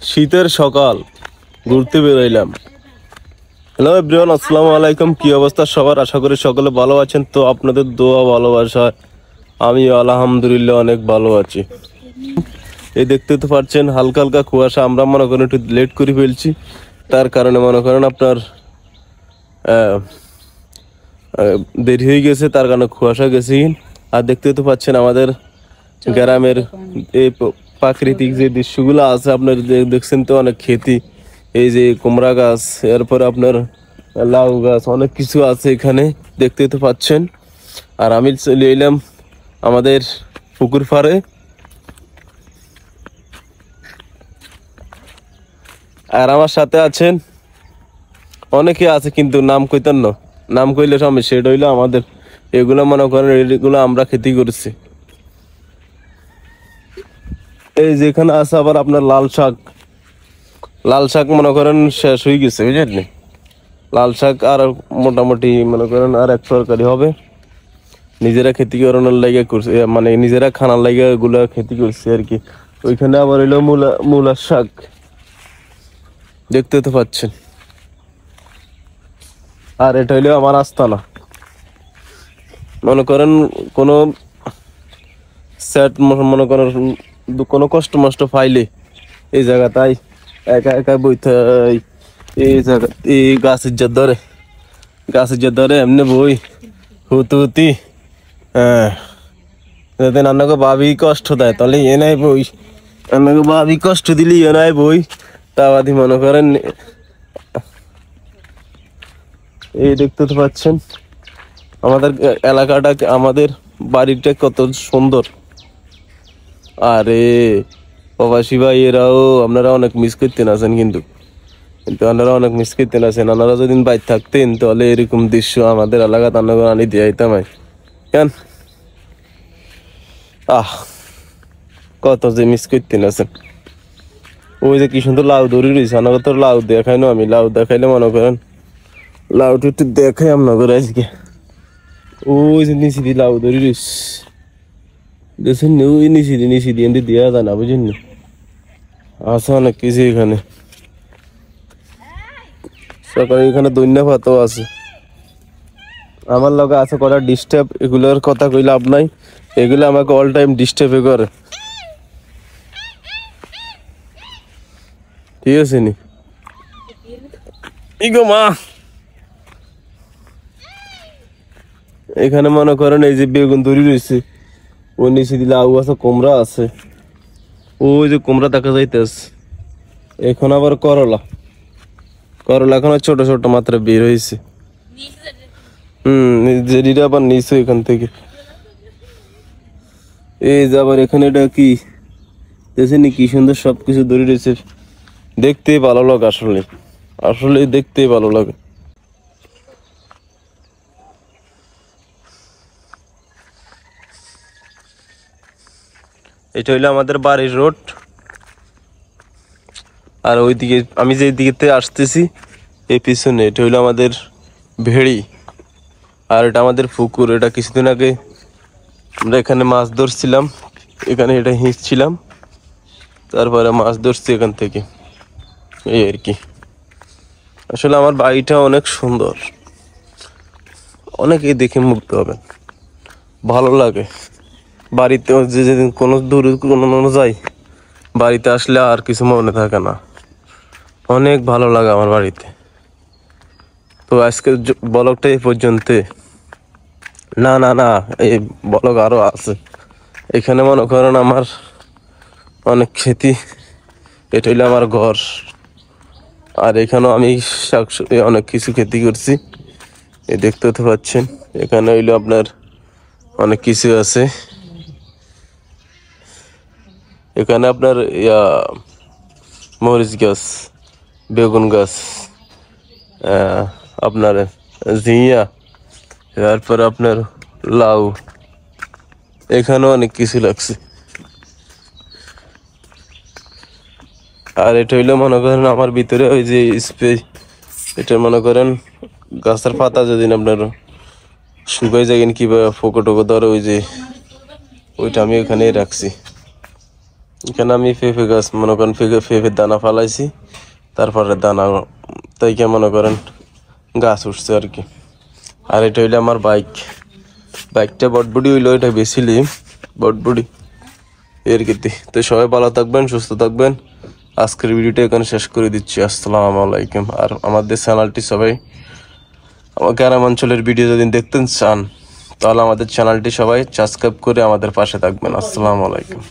শীতের সকাল ঘুরতে বেরোইলাম। হ্যালো এভরিওয়ান, আসসালামু আলাইকুম। কি অবস্থা সবার? আশা করি সকলে ভালো আছেন। তো আপনাদের দোয়া ভালোবাসায় আমি আলহামদুলিল্লাহ অনেক ভালো আছি। এই দেখতে তো পাচ্ছেন হালকা হালকা কুয়াশা। আমরা মনে করেন একটু লেট করে ফেলছি, তার কারণে মনে করেন আপনার দেরি হয়ে গেছে, তার কারণে কুয়াশা গেছি। আর দেখতে তো পাচ্ছেন আমাদের গ্রামের এই প্রাকৃতিক যে দৃশ্যগুলো আছে, আপনার দেখছেন তো অনেক ক্ষেতি, এই যে কুমড়া গাছ, এরপরে আপনার লাউ গাছ, অনেক কিছু আছে এখানে দেখতে তো পাচ্ছেন। আর আমি চলে এলাম আমাদের পুকুর পাড়ে। আর আমার সাথে আছেন অনেকে আছে, কিন্তু নাম কইতেন না, নাম কইলে সমস্যা। সেটা হইলো আমাদের এগুলো মনে করেন এগুলো আমরা খেতি করছি। এই যেখানে আছে আবার আপনার লাল শাক, লাল শাক মনে করেন শেষ হয়ে গেছে, বুঝলেন? লাল শাক আর মোটামুটি মনে করেন আর এক তরকারি হবে। নিজেরা খেতি করানোর লাগে করছে, মানে নিজেরা খানার লাগে এগুলা খেতি করছে আর কি। ওইখানে আবার হইলো মূলার শাক, দেখতে তো পাচ্ছেন। আর এটা হইলো আমার আস্তানা। মনে করেন কোনো সেট মনে করেন কোনো কষ্ট মষ্ট পাইলে এই জায়গাটাই একা একা বইতে, এই জায়গা এই গাছের যে ধরে এমনি বই হুতি। হ্যাঁ, যদি নানাকে ভাবি কষ্ট দেয় তাহলে এ নাই বই, নানাকে ভাবি কষ্ট দিলে এ নাই বই। তা বাদি মনে করেন এই দেখতে তো পাচ্ছেন আমাদের এলাকাটা, আমাদের বাড়িটা কত সুন্দর। আরে প্রবাসী ভাই এরাও আপনারা অনেক মিস করতেন আছেন, কিন্তু আপনারা অনেক মিস করতেন আছেন। আপনারা যদি বাইরে থাকতেন তাহলে এরকম দৃশ্য আমাদের এলাকাতে আপনাকে আনি দিয়ে আইতাম। কেন কত যে মিস করতেন আছেন। ওই যে কি সুন্দর লাউ ধরে রয়েছে, আপনাকে তো লাউ দেখাই না। আমি লাউ দেখাইলে মনে করেন লাউটা একটু দেখাই আপনাকে আজকে। ওই যে নিচে দিয়ে লাউ ধরে রয়েছে, দেখছেন? ওই নিচে দিয়ে দেওয়া যায় না, বুঝেন? আছে অনেক কিছু এখানে। সকালে এখানে দৈন্য পাতাও আছে। আমার লগে আছে কটা ডিস্টার্ব, এগুলোর কথা কই লাভ নাই। এগুলো আমাকে অল টাইম ডিস্টার্বে করে, ঠিক আছে নি? ইগো মা, এখানে মনে করেন এই যে বেগুন ধরি রয়েছে, ওই নিচে দিলে আউ আছে, কুমড়া আছে, ওই যে কুমড়া দেখা যাইতেছে। এখন আবার করলা এখন ছোট ছোট মাত্রা বের হয়েছে। জেডিটা আবার নিচে এখান থেকে। এই যে আবার এখানে এটা কি দেখছেন? কি সুন্দর সবকিছু ধরে রয়েছে, দেখতেই ভালো লাগে। আসলে দেখতেই ভালো লাগে। এটা হইলো আমাদের বাড়ির রোড। আর ওইদিকে আমি যে দিকে আসতেছি এই পিছনে, এটা হইলো আমাদের ভেড়ি। আর এটা আমাদের পুকুর। এটা কিছুদিন আগে আমরা এখানে মাছ ধরছিলাম, এখানে এটা হিঁচছিলাম, তারপরে মাছ ধরছি এখান থেকে, এই আর কি। আসলে আমার বাড়িটা অনেক সুন্দর, অনেকেই দেখে মুগ্ধ হবেন, ভালো লাগে। বাড়িতে যেদিন কোনো দূর কোনো যাই, বাড়িতে আসলে আর কিছু মনে থাকে না, অনেক ভালো লাগে আমার বাড়িতে। তো আজকের ব্লগটা এই পর্যন্ত। না না না, এই ব্লগ আরো আছে। এখানে মনে করেন আমার অনেক ক্ষেতি, এটা হইলো আমার ঘর। আর এখানেও আমি অনেক কিছু ক্ষেতি করছি, এই দেখতে তো পাচ্ছেন। এখানে হইলো আপনার অনেক কিছু আছে। এখানে আপনার মরিচ গাছ, বেগুন গাছ, আপনার ঝিঙা, তারপরে আপনার লাউ, এখানেও অনেক কিছু লাগছে। আর এটা হইলো মনে করেন আমার ভিতরে ওই যে স্প্রে, এটা মনে করেন গাছের পাতা যদি আপনার শুকাই যায় কিংবা ফোকো টোকো ধরে, ওই যে ওইটা আমি ওখানে রাখছি। এখানে আমি পেঁপে গাছ মনে করেন পেঁপের দানা ফালাইছি, তারপরে দানা তাইকে মনে করেন গাছ উঠছে আর কি। আর এটা হইলো আমার বাইকটা বটবুডি হইলো, এটা বেশিলি বটবুডি এর কীর্তি। তো সবাই ভালো থাকবেন, সুস্থ থাকবেন। আজকের ভিডিওটা এখানে শেষ করে দিচ্ছি। আসসালামু আলাইকুম। আর আমাদের চ্যানেলটি সবাই, আমার গ্রাম অঞ্চলের ভিডিও যদি দেখতে চান তাহলে আমাদের চ্যানেলটি সবাই সাবস্ক্রাইব করে আমাদের পাশে থাকবেন। আসসালামু আলাইকুম।